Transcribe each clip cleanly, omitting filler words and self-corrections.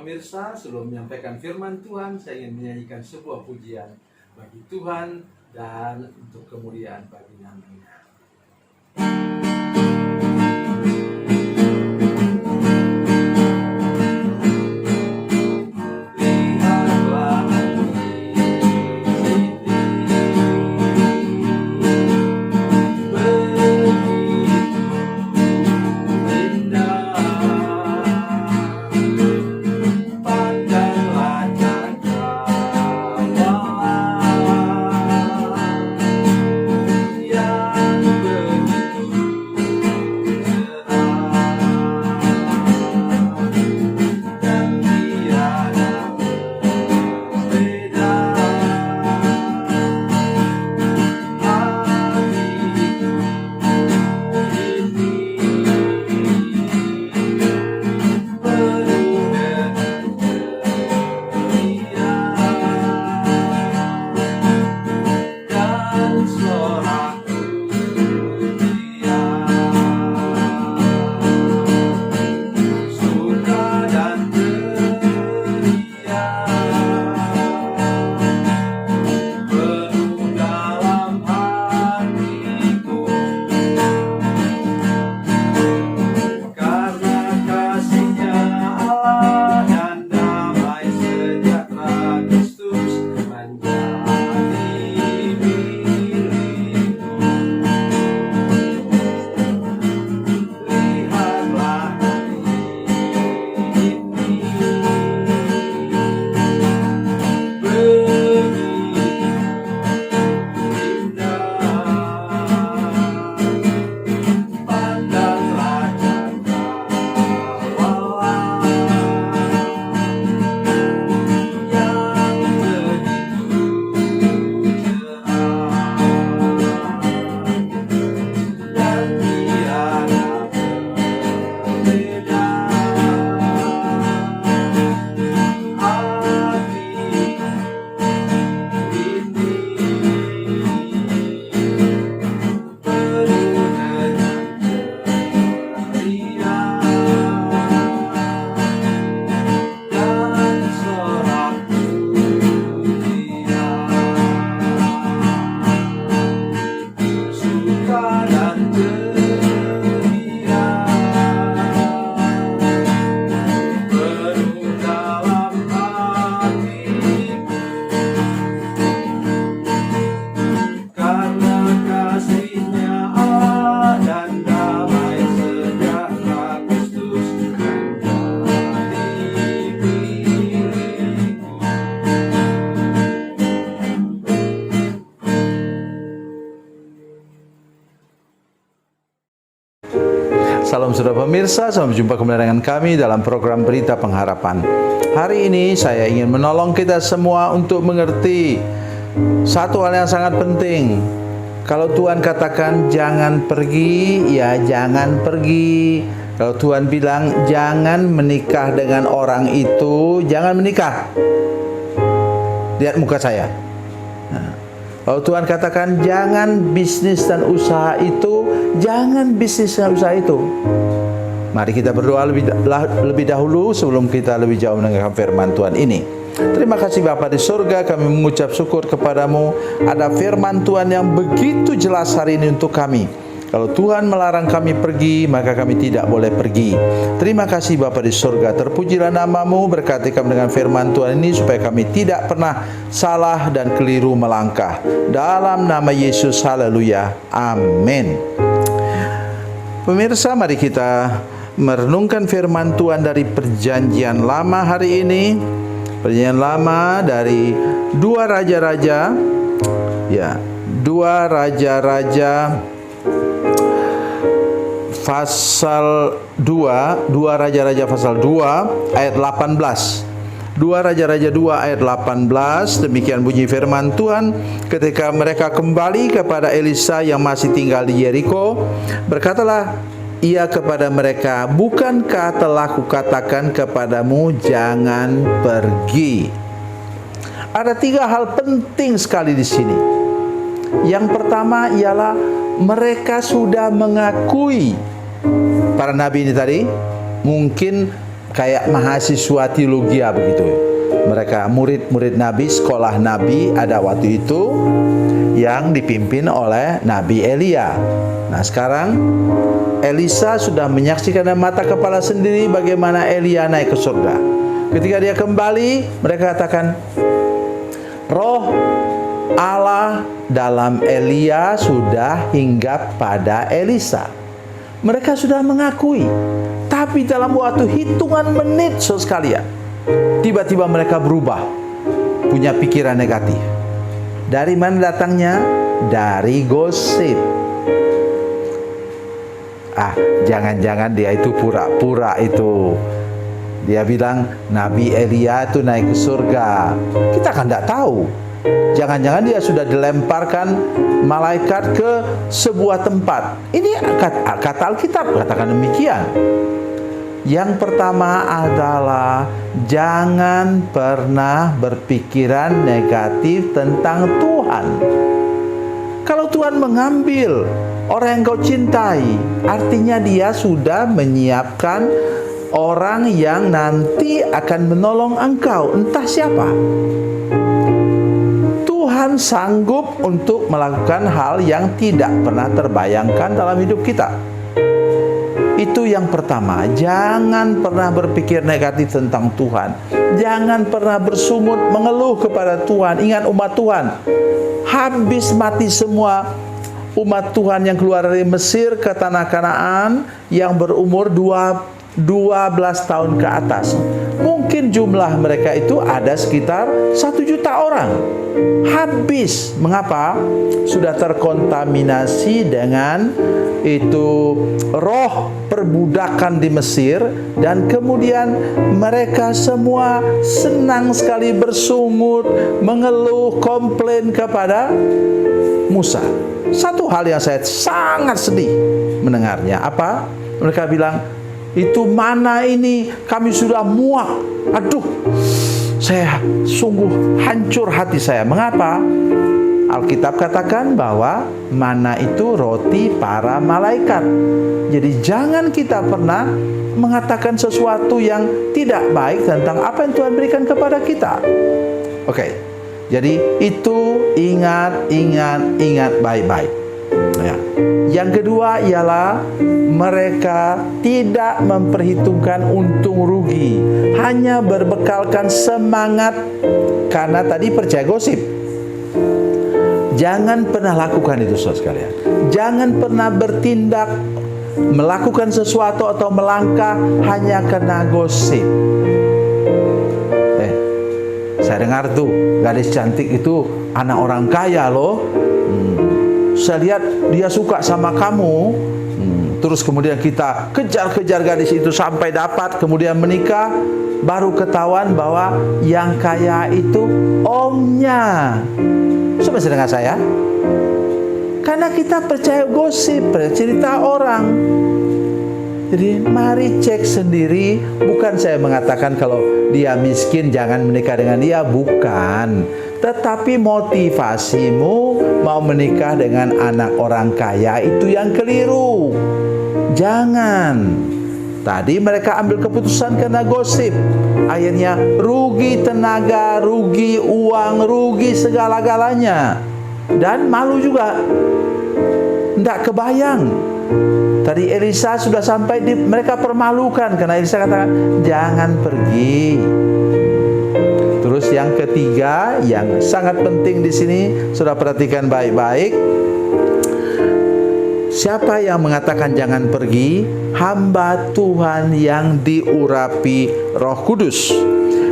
pemirsa, sebelum menyampaikan firman Tuhan, saya ingin menyanyikan sebuah pujian bagi Tuhan dan untuk kemuliaan bagi nama-Nya. Salam saudara pemirsa, selamat jumpa kembali dengan kami dalam program Berita Pengharapan. Hari ini saya ingin menolong kita semua untuk mengerti satu hal yang sangat penting. Kalau Tuhan katakan jangan pergi, ya jangan pergi. Kalau Tuhan bilang jangan menikah dengan orang itu, jangan menikah. Lihat muka saya. Kalau Tuhan katakan jangan bisnis dan usaha itu, jangan bisnis dan usaha itu. Mari kita berdoa lebih dahulu sebelum kita lebih jauh mendengarkan firman Tuhan ini. Terima kasih Bapa di surga, kami mengucap syukur kepadamu. Ada firman Tuhan yang begitu jelas hari ini untuk kami. Kalau Tuhan melarang kami pergi, maka kami tidak boleh pergi. Terima kasih Bapa di surga, terpujilah namamu, berkati kami dengan firman Tuhan ini supaya kami tidak pernah salah dan keliru melangkah. Dalam nama Yesus, haleluya, amin. Pemirsa, mari kita merenungkan firman Tuhan dari Perjanjian Lama hari ini. Perjanjian Lama dari 2 Raja-Raja, ya, 2 Raja-Raja pasal 2, 2 Raja-Raja pasal 2 ayat 18. 2 Raja-Raja 2 ayat 18, demikian bunyi firman Tuhan. Ketika mereka kembali kepada Elisa yang masih tinggal di Yeriko, berkatalah ia kepada mereka, bukankah telah kukatakan kepadamu jangan pergi? Ada 3 hal penting sekali di sini. Yang pertama ialah mereka sudah mengakui, para nabi ini tadi mungkin kayak mahasiswa teologi begitu. Mereka murid-murid Nabi, sekolah Nabi ada waktu itu yang dipimpin oleh Nabi Elia. Nah, sekarang Elisa sudah menyaksikan dengan mata kepala sendiri bagaimana Elia naik ke surga. Ketika dia kembali, mereka katakan, roh Allah dalam Elia sudah hinggap pada Elisa. Mereka sudah mengakui, tapi dalam waktu hitungan menit sekalian, tiba-tiba mereka berubah, punya pikiran negatif. Dari mana datangnya? Dari gosip. Jangan-jangan dia itu pura-pura itu. Dia bilang Nabi Elia itu naik ke surga. Kita kan tidak tahu. Jangan-jangan dia sudah dilemparkan malaikat ke sebuah tempat. Ini kata Alkitab katakan demikian. Yang pertama adalah jangan pernah berpikiran negatif tentang Tuhan. Kalau Tuhan mengambil orang yang kau cintai, artinya dia sudah menyiapkan orang yang nanti akan menolong engkau, entah siapa. Tuhan sanggup untuk melakukan hal yang tidak pernah terbayangkan dalam hidup kita. Itu yang pertama, jangan pernah berpikir negatif tentang Tuhan. Jangan pernah bersungut mengeluh kepada Tuhan. Ingat umat Tuhan, habis mati semua umat Tuhan yang keluar dari Mesir ke tanah Kanaan yang berumur 12 tahun ke atas. Mungkin jumlah mereka itu ada sekitar 1 juta orang. Habis. Mengapa? Sudah terkontaminasi dengan itu roh perbudakan di Mesir, dan kemudian mereka semua senang sekali bersungut, mengeluh, komplain kepada Musa. Satu hal yang saya sangat sedih mendengarnya. Apa? Mereka bilang, itu mana ini, kami sudah muak. Aduh, saya sungguh hancur hati saya. Mengapa? Alkitab katakan bahwa mana itu roti para malaikat. Jadi jangan kita pernah mengatakan sesuatu yang tidak baik tentang apa yang Tuhan berikan kepada kita. Oke, jadi itu ingat baik-baik. Ya. Yang kedua ialah mereka tidak memperhitungkan untung rugi, hanya berbekalkan semangat karena tadi percaya gosip. Jangan pernah lakukan itu, saudara sekalian. Jangan pernah bertindak, melakukan sesuatu atau melangkah hanya karena gosip. Saya dengar tuh gadis cantik itu anak orang kaya loh. Saya lihat dia suka sama kamu. Terus kemudian kita kejar-kejar gadis itu sampai dapat, kemudian menikah. Baru ketahuan bahwa yang kaya itu omnya. Coba dengar saya. Karena kita percaya gosip, percaya cerita orang. Jadi mari cek sendiri. Bukan saya mengatakan kalau dia miskin jangan menikah dengan dia, bukan. Tetapi motivasimu mau menikah dengan anak orang kaya itu yang keliru. Jangan. Tadi mereka ambil keputusan karena gosip. Akhirnya rugi tenaga, rugi uang, rugi segala-galanya. Dan malu juga. Tidak kebayang. Tadi Elisa sudah sampai mereka permalukan karena Elisa katakan jangan pergi. Terus yang ketiga yang sangat penting di sini, sudah perhatikan baik-baik. Siapa yang mengatakan jangan pergi? Hamba Tuhan yang diurapi Roh Kudus.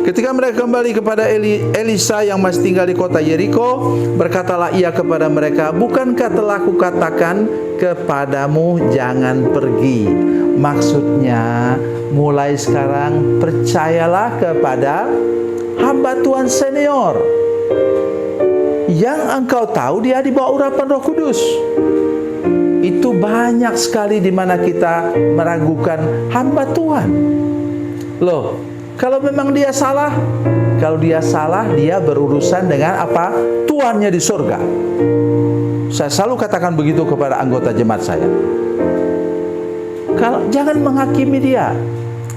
Ketika mereka kembali kepada Elisa yang masih tinggal di kota Yeriko, berkatalah ia kepada mereka, bukankah telah kukatakan kepadamu jangan pergi? Maksudnya mulai sekarang percayalah kepada hamba Tuhan senior yang engkau tahu dia di bawah urapan Roh Kudus. Itu banyak sekali di mana kita meragukan hamba Tuhan. Loh, kalau memang dia salah, dia berurusan dengan apa? Tuannya di surga. Saya selalu katakan begitu kepada anggota jemaat saya. Jangan menghakimi dia.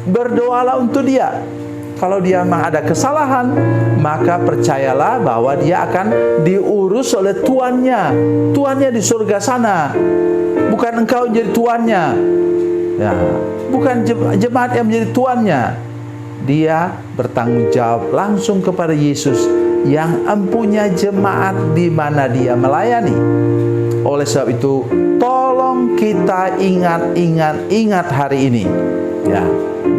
berdoalah untuk dia. Kalau dia memang ada kesalahan, maka percayalah bahwa dia akan diurus oleh tuannya. Tuannya di surga sana. Bukan engkau menjadi tuannya. Ya, bukan jemaat yang menjadi tuannya. Dia bertanggung jawab langsung kepada Yesus yang empunya jemaat di mana dia melayani. Oleh sebab itu, tolong kita ingat hari ini. Ya,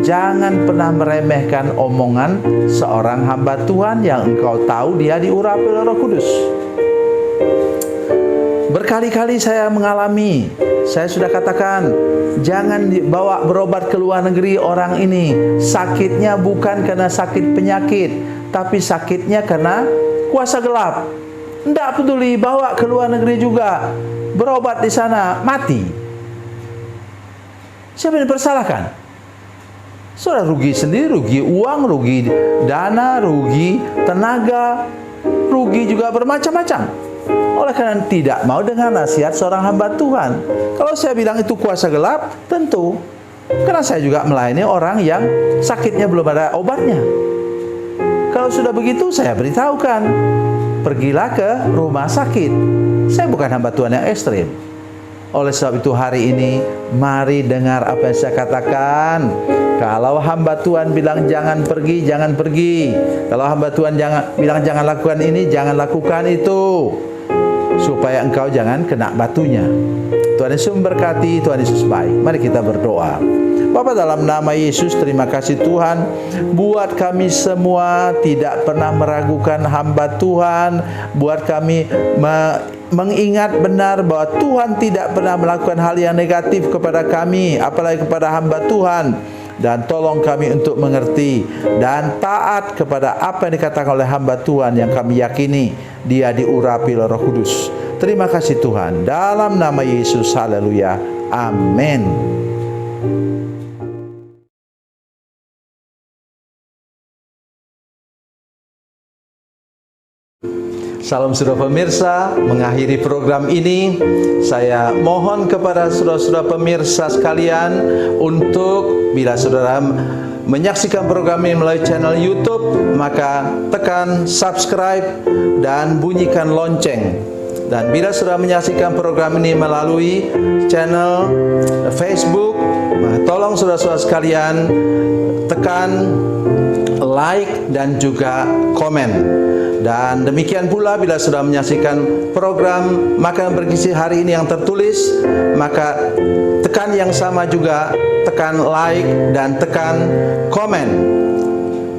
jangan pernah meremehkan omongan seorang hamba Tuhan yang engkau tahu dia diurapi oleh Roh Kudus. Berkali-kali saya mengalami, saya sudah katakan, jangan dibawa berobat ke luar negeri orang ini. Sakitnya bukan karena sakit penyakit, tapi sakitnya karena kuasa gelap. Tidak peduli, bawa ke luar negeri juga. Berobat di sana, mati. Siapa yang dipersalahkan? Sudah rugi sendiri, rugi uang, rugi dana, rugi tenaga, rugi juga bermacam-macam. Oleh karena tidak mau dengar nasihat seorang hamba Tuhan. Kalau saya bilang itu kuasa gelap, tentu. Karena saya juga melayani orang yang sakitnya belum ada obatnya. Kalau sudah begitu, saya beritahukan, pergilah ke rumah sakit. Saya bukan hamba Tuhan yang ekstrim. Oleh sebab itu hari ini, mari dengar apa yang saya katakan. Kalau hamba Tuhan bilang jangan pergi, jangan pergi. Kalau hamba Tuhan bilang jangan lakukan ini, jangan lakukan itu. Supaya engkau jangan kena batunya. Tuhan Yesus memberkati, Tuhan Yesus baik. Mari kita berdoa. Bapa, dalam nama Yesus, terima kasih Tuhan. Buat kami semua tidak pernah meragukan hamba Tuhan. Buat kami mengingat benar bahwa Tuhan tidak pernah melakukan hal yang negatif kepada kami, apalagi kepada hamba Tuhan. Dan tolong kami untuk mengerti dan taat kepada apa yang dikatakan oleh hamba Tuhan yang kami yakini dia diurapi oleh Roh Kudus. Terima kasih Tuhan. Dalam nama Yesus, haleluya. Amin. Salam saudara pemirsa, mengakhiri program ini saya mohon kepada saudara-saudara pemirsa sekalian untuk bila saudara menyaksikan program ini melalui channel YouTube, maka tekan subscribe dan bunyikan lonceng. Dan bila saudara menyaksikan program ini melalui channel Facebook, maka tolong saudara-saudara sekalian tekan like dan juga komen. Dan demikian pula bila sudah menyaksikan program Makan Bergizi hari ini yang tertulis, maka tekan yang sama juga, tekan like dan tekan komen.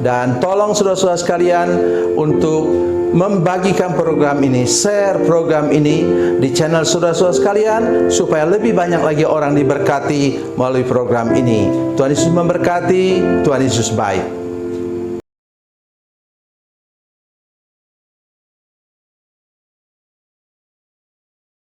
Dan tolong saudara-saudara sekalian untuk membagikan program ini, share program ini di channel saudara-saudara sekalian, supaya lebih banyak lagi orang diberkati melalui program ini. Tuhan Yesus memberkati, Tuhan Yesus baik.